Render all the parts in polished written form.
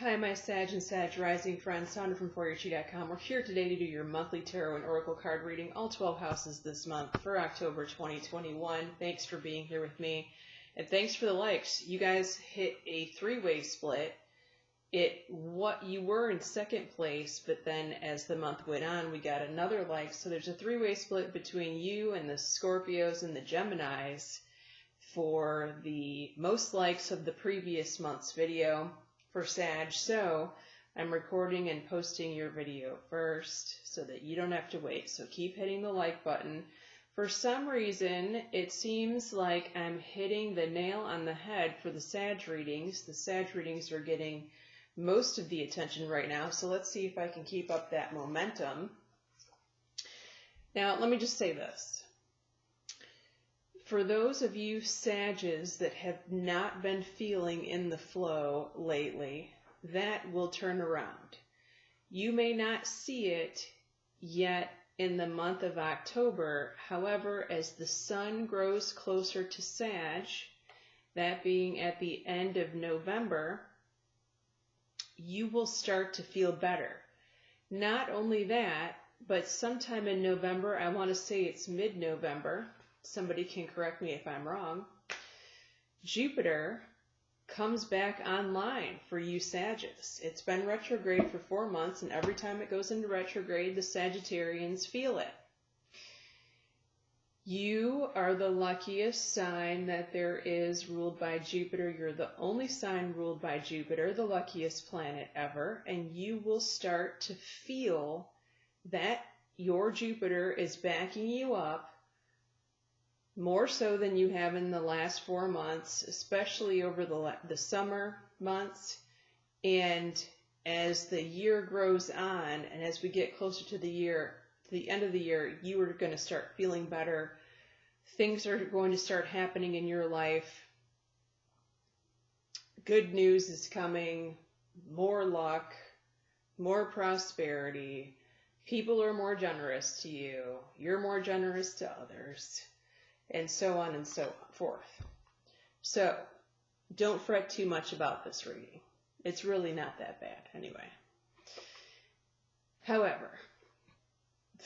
Hi, my Sag and Sag Rising friends, Sandra from ForYourChi.com. We're here today to do your monthly tarot and oracle card reading, all 12 houses this month for October 2021. Thanks for being here with me, and thanks for the likes. You guys hit a three-way split. What you were in second place, but then as the month went on, we got another like. So there's a three-way split between you and the Scorpios and the Geminis for the most likes of the previous month's video for Sag. So I'm recording and posting your video first so that you don't have to wait. So keep hitting the like button. For some reason, it seems like I'm hitting the nail on the head for the Sag readings. The Sag readings are getting most of the attention right now. So let's see if I can keep up that momentum. Now, let me just say this. For those of you Sages that have not been feeling in the flow lately, that will turn around. You may not see it yet in the month of October. However, as the sun grows closer to Sag, that being at the end of November, you will start to feel better. Not only that, but sometime in November, I want to say it's mid-November, somebody can correct me if I'm wrong, Jupiter comes back online for you Sagittarius. It's been retrograde for 4 months, and every time it goes into retrograde, the Sagittarians feel it. You are the luckiest sign that there is ruled by Jupiter. You're the only sign ruled by Jupiter, the luckiest planet ever, and you will start to feel that your Jupiter is backing you up more so than you have in the last 4 months, especially over the summer months. And as the year grows on, and as we get closer to the end of the year, you are going to start feeling better. Things are going to start happening in your life. Good news is coming, more luck, more prosperity. People are more generous to you. You're more generous to others. And so on and so forth. So, don't fret too much about this reading. It's really not that bad anyway. However,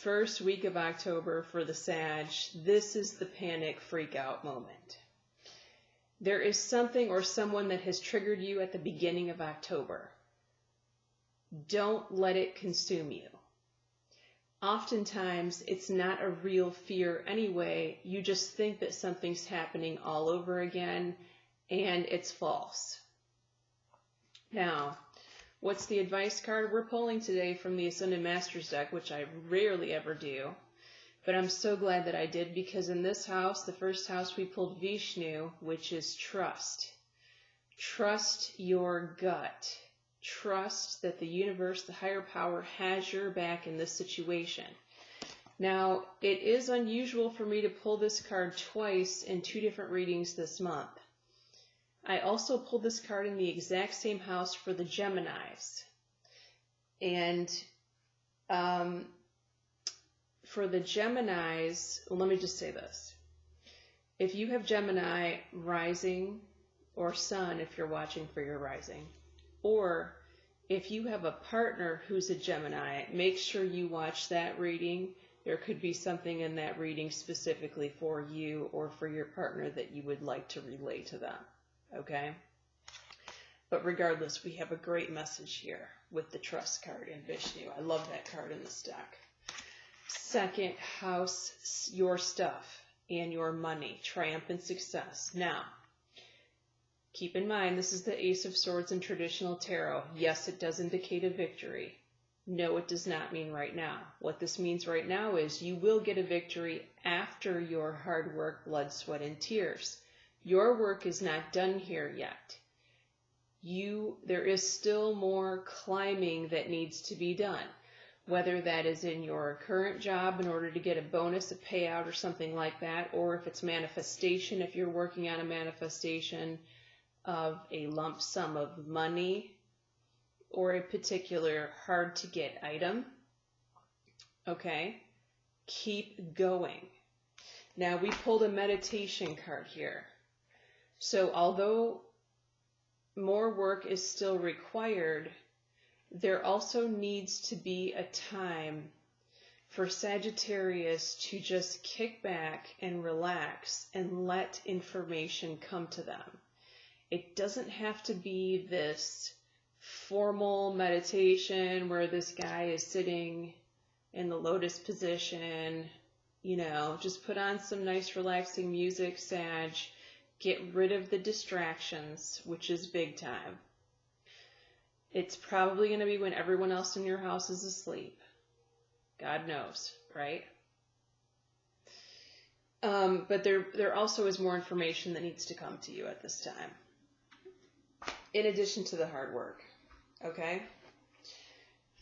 first week of October for the Sag, this is the panic freak out moment. There is something or someone that has triggered you at the beginning of October. Don't let it consume you. Oftentimes, it's not a real fear anyway. You just think that something's happening all over again, and it's false. Now, what's the advice card we're pulling today from the Ascended Masters deck, which I rarely ever do, but I'm so glad that I did, because in this house, the first house, we pulled Vishnu, which is trust. Trust your gut. Trust that the universe, the higher power, has your back in this situation. Now, it is unusual for me to pull this card twice in 2 different readings this month. I also pulled this card in the exact same house for the Geminis. And for the Geminis, well, let me just say this. If you have Gemini rising, or sun if you're watching for your rising, or if you have a partner who's a Gemini, make sure you watch that reading. There could be something in that reading specifically for you or for your partner that you would like to relay to them, okay? But regardless, we have a great message here with the Trust card in Vishnu. I love that card in this deck. Second house, your stuff and your money, triumphant success. Now, keep in mind, this is the Ace of Swords in traditional tarot. Yes, it does indicate a victory. No, it does not mean right now. What this means right now is you will get a victory after your hard work, blood, sweat, and tears. Your work is not done here yet. There is still more climbing that needs to be done, whether that is in your current job in order to get a bonus, a payout, or something like that, or if it's manifestation, if you're working on a manifestation of a lump sum of money or a particular hard to get item. Okay, keep going. Now we pulled a meditation card here. So although more work is still required, there also needs to be a time for Sagittarius to just kick back and relax and let information come to them. It doesn't have to be this formal meditation where this guy is sitting in the lotus position. You know, just put on some nice relaxing music, Sag. Get rid of the distractions, which is big time. It's probably going to be when everyone else in your house is asleep. God knows, right? But there also is more information that needs to come to you at this time, in addition to the hard work, okay?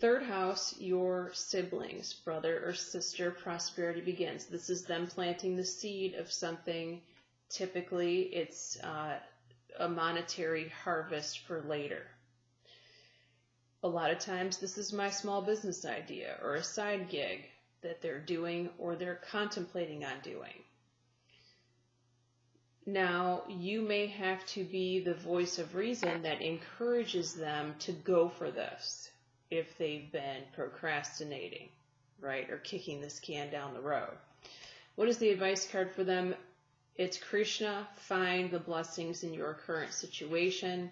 Third house, your siblings, brother or sister, prosperity begins. This is them planting the seed of something. Typically, it's a monetary harvest for later. A lot of times, this is my small business idea or a side gig that they're doing or they're contemplating on doing. Now, you may have to be the voice of reason that encourages them to go for this if they've been procrastinating, right, or kicking this can down the road. What is the advice card for them? It's Krishna, find the blessings in your current situation.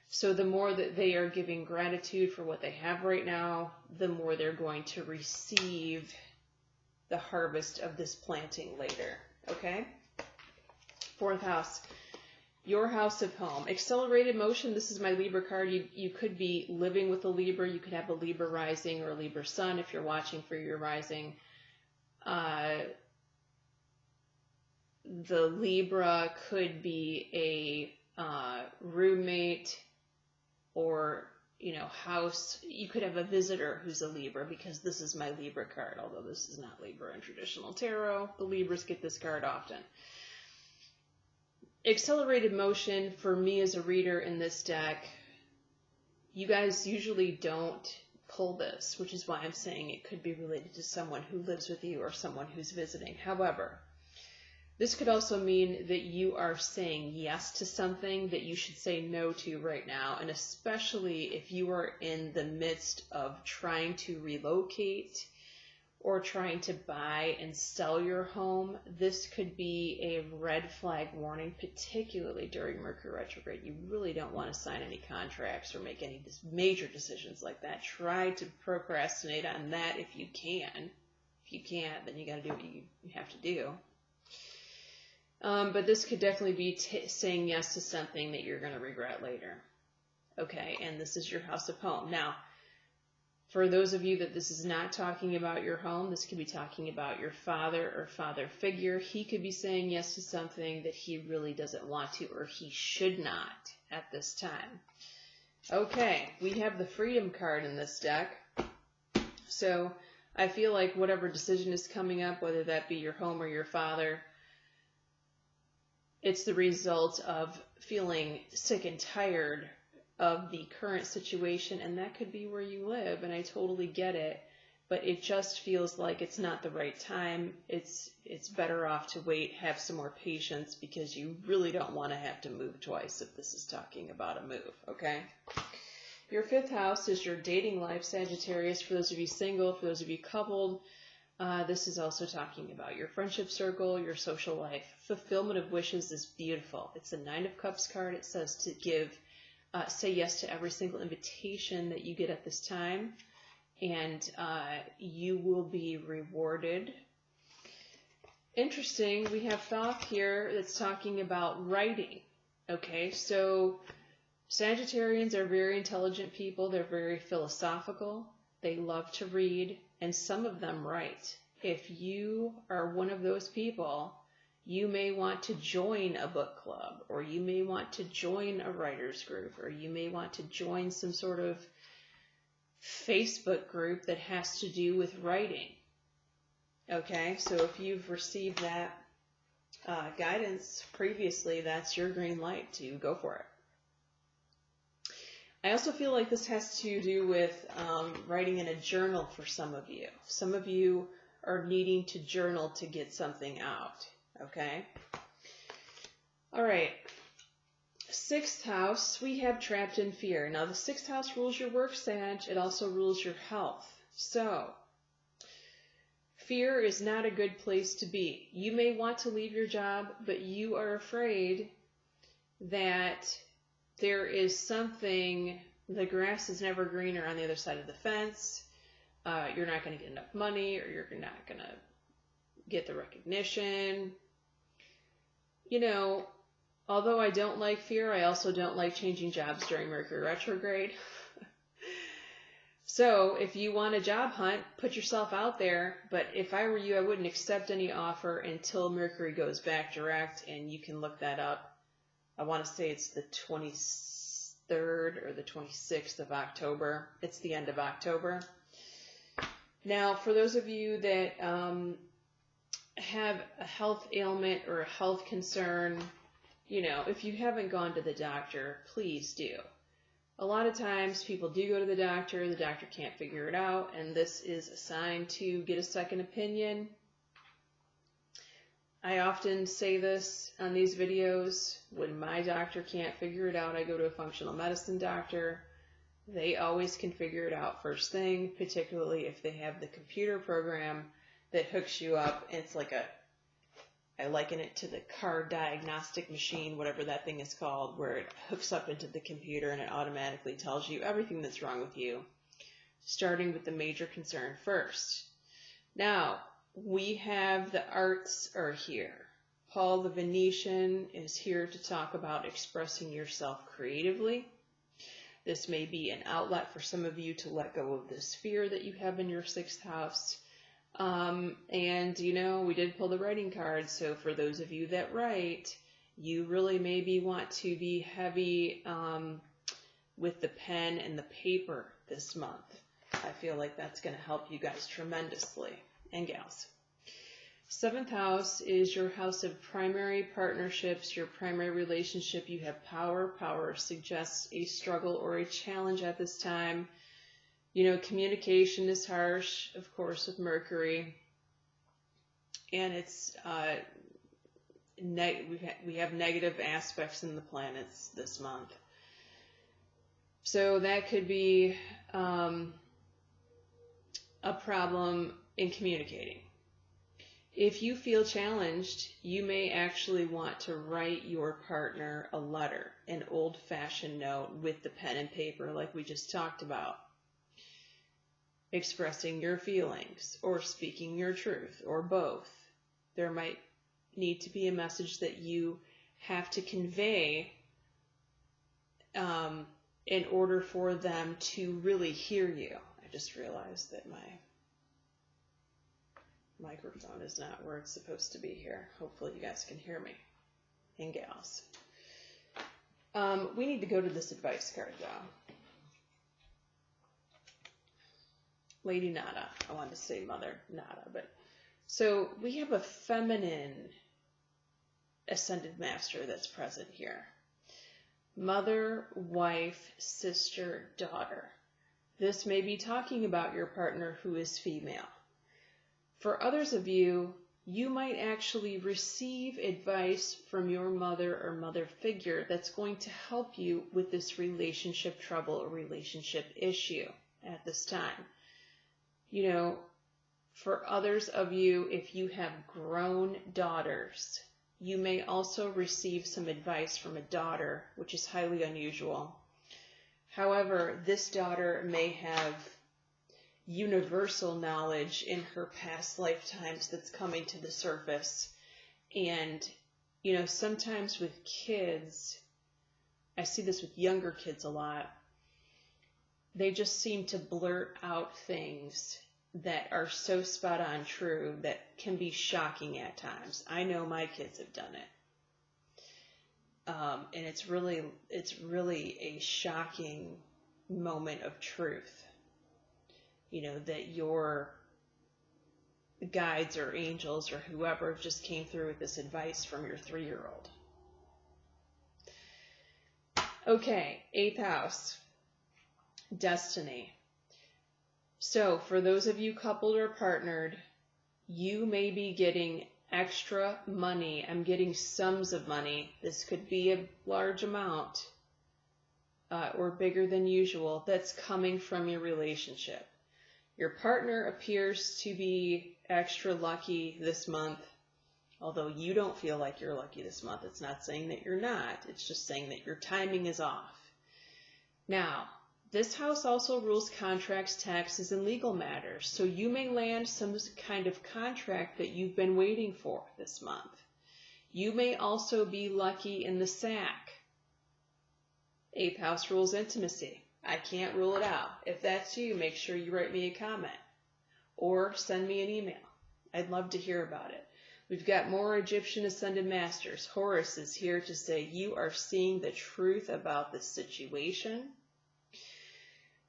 So the more that they are giving gratitude for what they have right now, the more they're going to receive the harvest of this planting later, okay? Fourth house, your house of home. Accelerated motion, this is my Libra card. You could be living with a Libra. You could have a Libra rising or a Libra sun if you're watching for your rising. The Libra could be a roommate or, you know, house. You could have a visitor who's a Libra, because this is my Libra card, although this is not Libra in traditional tarot. The Libras get this card often. Accelerated motion, for me as a reader in this deck, you guys usually don't pull this, which is why I'm saying it could be related to someone who lives with you or someone who's visiting. However, this could also mean that you are saying yes to something that you should say no to right now, and especially if you are in the midst of trying to relocate or trying to buy and sell your home. This could be a red flag warning, particularly during Mercury retrograde. You really don't want to sign any contracts or make any major decisions like that. Try to procrastinate on that if you can. If you can't, then you got to do what you have to do. But this could definitely be saying yes to something that you're going to regret later. Okay, and this is your house of home. Now, for those of you that this is not talking about your home, this could be talking about your father or father figure. He could be saying yes to something that he really doesn't want to, or he should not at this time. Okay, we have the Freedom card in this deck. So I feel like whatever decision is coming up, whether that be your home or your father, it's the result of feeling sick and tired of the current situation, and that could be where you live, and I totally get it, but it just feels like it's not the right time. It's better off to wait, have some more patience, because you really don't want to have to move twice if this is talking about a move, okay? Your fifth house is your dating life, Sagittarius. For those of you single, for those of you coupled, this is also talking about your friendship circle, your social life. Fulfillment of wishes is beautiful. It's a Nine of Cups card. It says to say yes to every single invitation that you get at this time, and you will be rewarded. Interesting, we have Thoth here that's talking about writing. Okay, so Sagittarians are very intelligent people. They're very philosophical. They love to read, and some of them write. If you are one of those people, you may want to join a book club, or you may want to join a writer's group, or you may want to join some sort of Facebook group that has to do with writing. Okay, so if you've received that guidance previously, that's your green light to go for it. I also feel like this has to do with writing in a journal for some of you. Some of you are needing to journal to get something out. Okay? All right. Sixth house, we have trapped in fear. Now, the sixth house rules your work, Sag. It also rules your health. So, fear is not a good place to be. You may want to leave your job, but you are afraid that there is something, the grass is never greener on the other side of the fence. You're not going to get enough money, or you're not going to get the recognition. You know, although I don't like fear, I also don't like changing jobs during Mercury retrograde. So if you want a job hunt, put yourself out there. But if I were you, I wouldn't accept any offer until Mercury goes back direct, and you can look that up. I want to say it's the 23rd or the 26th of October. It's the end of October. Now, for those of you that have a health ailment or a health concern, you know, if you haven't gone to the doctor, please do. A lot of times people do go to the doctor can't figure it out, and this is a sign to get a second opinion. I often say this on these videos. When my doctor can't figure it out, I go to a functional medicine doctor. They always can figure it out first thing, particularly if they have the computer program that hooks you up. It's like I liken it to the car diagnostic machine, whatever that thing is called, where it hooks up into the computer and it automatically tells you everything that's wrong with you, starting with the major concern first. Now, we have the arts are here. Paul the Venetian is here to talk about expressing yourself creatively. This may be an outlet for some of you to let go of this fear that you have in your sixth house. And, you know, we did pull the writing card, so for those of you that write, you really maybe want to be heavy with the pen and the paper this month. I feel like that's going to help you guys tremendously, and gals. Seventh house is your house of primary partnerships, your primary relationship. You have power. Power suggests a struggle or a challenge at this time. You know, communication is harsh, of course, with Mercury. And it's we have negative aspects in the planets this month. So that could be a problem in communicating. If you feel challenged, you may actually want to write your partner a letter, an old-fashioned note with the pen and paper like we just talked about, expressing your feelings or speaking your truth or both. There might need to be a message that you have to convey in order for them to really hear you. I just realized that my microphone is not where it's supposed to be here. Hopefully you guys can hear me, and gals. We need to go to this advice card, though. Lady Nada. I wanted to say Mother Nada, but so we have a feminine ascended master that's present here. Mother, wife, sister, daughter. This may be talking about your partner who is female. For others of you, you might actually receive advice from your mother or mother figure that's going to help you with this relationship trouble or relationship issue at this time. You know, for others of you, if you have grown daughters, you may also receive some advice from a daughter, which is highly unusual. However, this daughter may have universal knowledge in her past lifetimes that's coming to the surface. And, you know, sometimes with kids, I see this with younger kids a lot, they just seem to blurt out things that are so spot on true that can be shocking at times. I know my kids have done it. And it's really a shocking moment of truth. You know, that your guides or angels or whoever just came through with this advice from your 3-year-old. Okay, 8th house, destiny. So for those of you coupled or partnered, you may be getting extra money. I'm getting sums of money. This could be a large amount or bigger than usual that's coming from your relationship. Your partner appears to be extra lucky this month, although you don't feel like you're lucky this month. It's not saying that you're not. It's just saying that your timing is off. Now, this house also rules contracts, taxes, and legal matters, so you may land some kind of contract that you've been waiting for this month. You may also be lucky in the sack. 8th house rules intimacy. I can't rule it out. If that's you, make sure you write me a comment or send me an email. I'd love to hear about it. We've got more Egyptian Ascended Masters. Horus is here to say you are seeing the truth about this situation.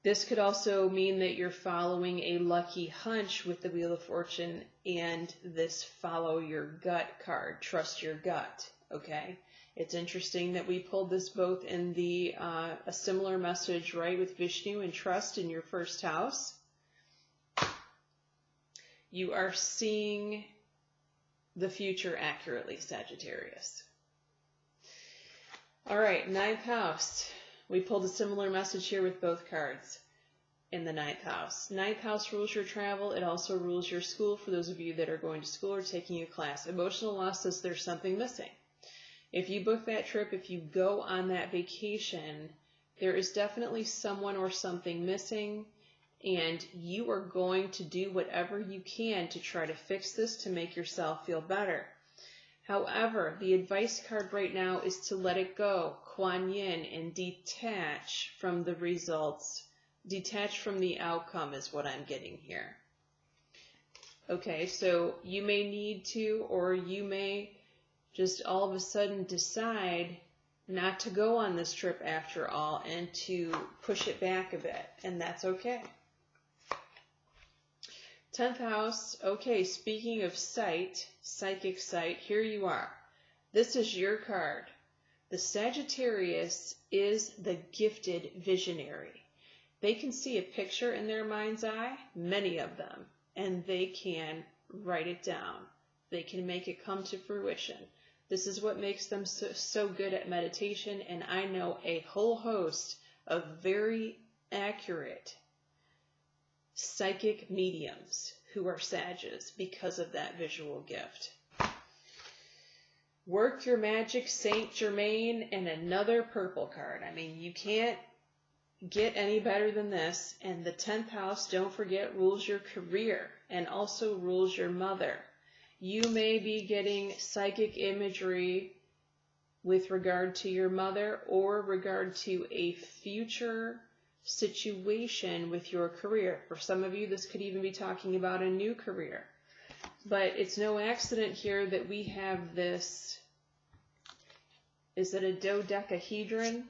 This could also mean that you're following a lucky hunch with the Wheel of Fortune and this follow your gut card. Trust your gut, okay? It's interesting that we pulled this both in the a similar message, right, with Vishnu and trust in your first house. You are seeing the future accurately, Sagittarius. All right, 9th house. We pulled a similar message here with both cards in the 9th house. 9th house rules your travel. It also rules your school for those of you that are going to school or taking a class. Emotional loss says there's something missing. If you book that trip, if you go on that vacation, there is definitely someone or something missing, and you are going to do whatever you can to try to fix this to make yourself feel better. However, the advice card right now is to let it go, Kuan Yin, and detach from the results. Detach from the outcome is what I'm getting here. Okay, so you may need to, or you may just all of a sudden decide not to go on this trip after all and to push it back a bit, and that's okay. 10th house, okay, speaking of sight, psychic sight, here you are. This is your card. The Sagittarius is the gifted visionary. They can see a picture in their mind's eye, many of them, and they can write it down. They can make it come to fruition. This is what makes them so good at meditation, and I know a whole host of very accurate psychic mediums who are Sages because of that visual gift. Work your magic, Saint Germain, and another purple card. I mean, you can't get any better than this. And the 10th house, don't forget, rules your career and also rules your mother. You may be getting psychic imagery with regard to your mother or regard to a future situation with your career. For some of you, this could even be talking about a new career. But it's no accident here that we have this, is it a dodecahedron?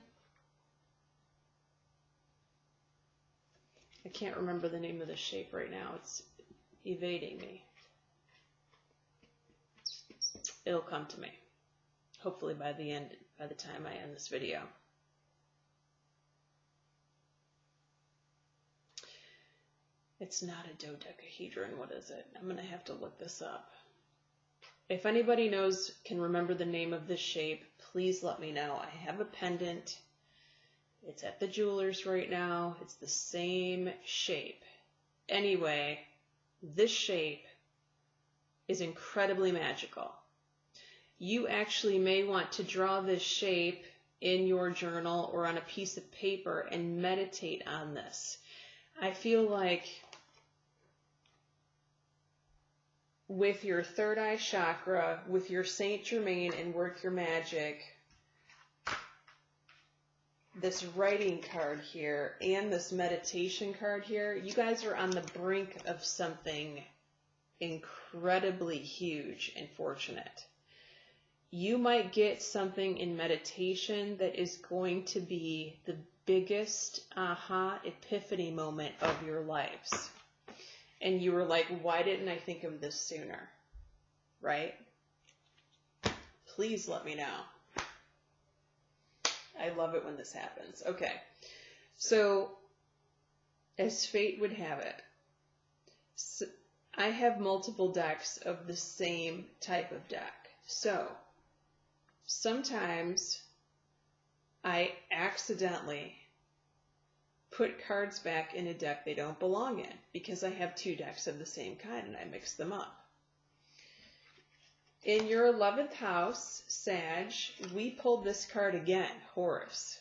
I can't remember the name of the shape right now. It's evading me. It'll come to me. Hopefully by the time I end this video. It's not a dodecahedron. What is it? I'm going to have to look this up. If anybody knows, can remember the name of this shape, please let me know. I have a pendant. It's at the jeweler's right now. It's the same shape. Anyway, this shape is incredibly magical. You actually may want to draw this shape in your journal or on a piece of paper and meditate on this. I feel like with your third eye chakra, with your Saint Germain and work your magic, this writing card here and this meditation card here, you guys are on the brink of something incredibly huge and fortunate. You might get something in meditation that is going to be the biggest aha epiphany moment of your lives. And you were like, why didn't I think of this sooner? Right? Please let me know. I love it when this happens. Okay. So, as fate would have it, I have multiple decks of the same type of deck. So sometimes I accidentally put cards back in a deck they don't belong in because I have 2 decks of the same kind and I mix them up. In your 11th house, Sag, we pulled this card again, Horus.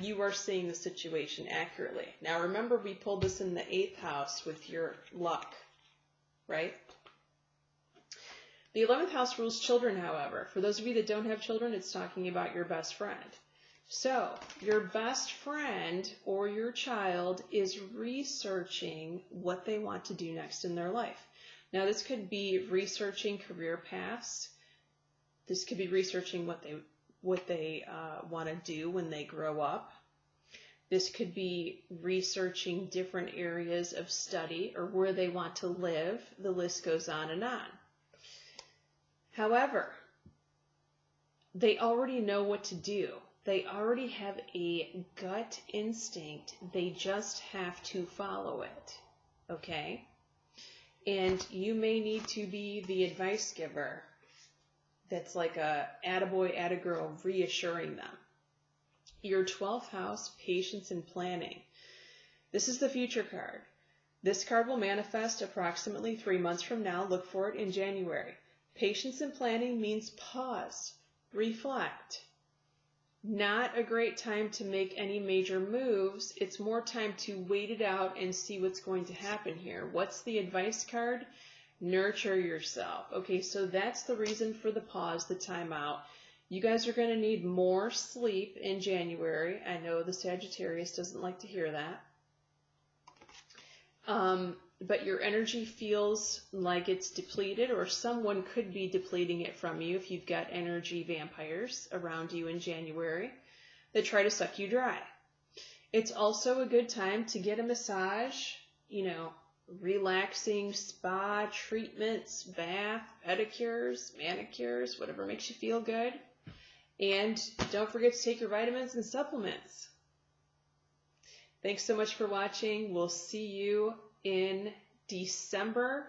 You are seeing the situation accurately. Now remember, we pulled this in the 8th house with your luck, right? The 11th house rules children, however. For those of you that don't have children, it's talking about your best friend. So your best friend or your child is researching what they want to do next in their life. Now this could be researching career paths. This could be researching what they want to do when they grow up. This could be researching different areas of study or where they want to live. The list goes on and on. However, they already know what to do. They already have a gut instinct. They just have to follow it. Okay? And you may need to be the advice giver that's like a attaboy, attagirl, reassuring them. Your 12th house, patience and planning. This is the future card. This card will manifest approximately 3 months from now. Look for it in January. Patience and planning means pause, reflect. Not a great time to make any major moves. It's more time to wait it out and see what's going to happen here. What's the advice card? Nurture yourself. Okay, so that's the reason for the pause, the timeout. You guys are going to need more sleep in January. I know the Sagittarius doesn't like to hear that. But your energy feels like it's depleted, or someone could be depleting it from you if you've got energy vampires around you in January that try to suck you dry. It's also a good time to get a massage, relaxing spa treatments, bath, pedicures, manicures, whatever makes you feel good. And don't forget to take your vitamins and supplements. Thanks so much for watching. We'll see you in November.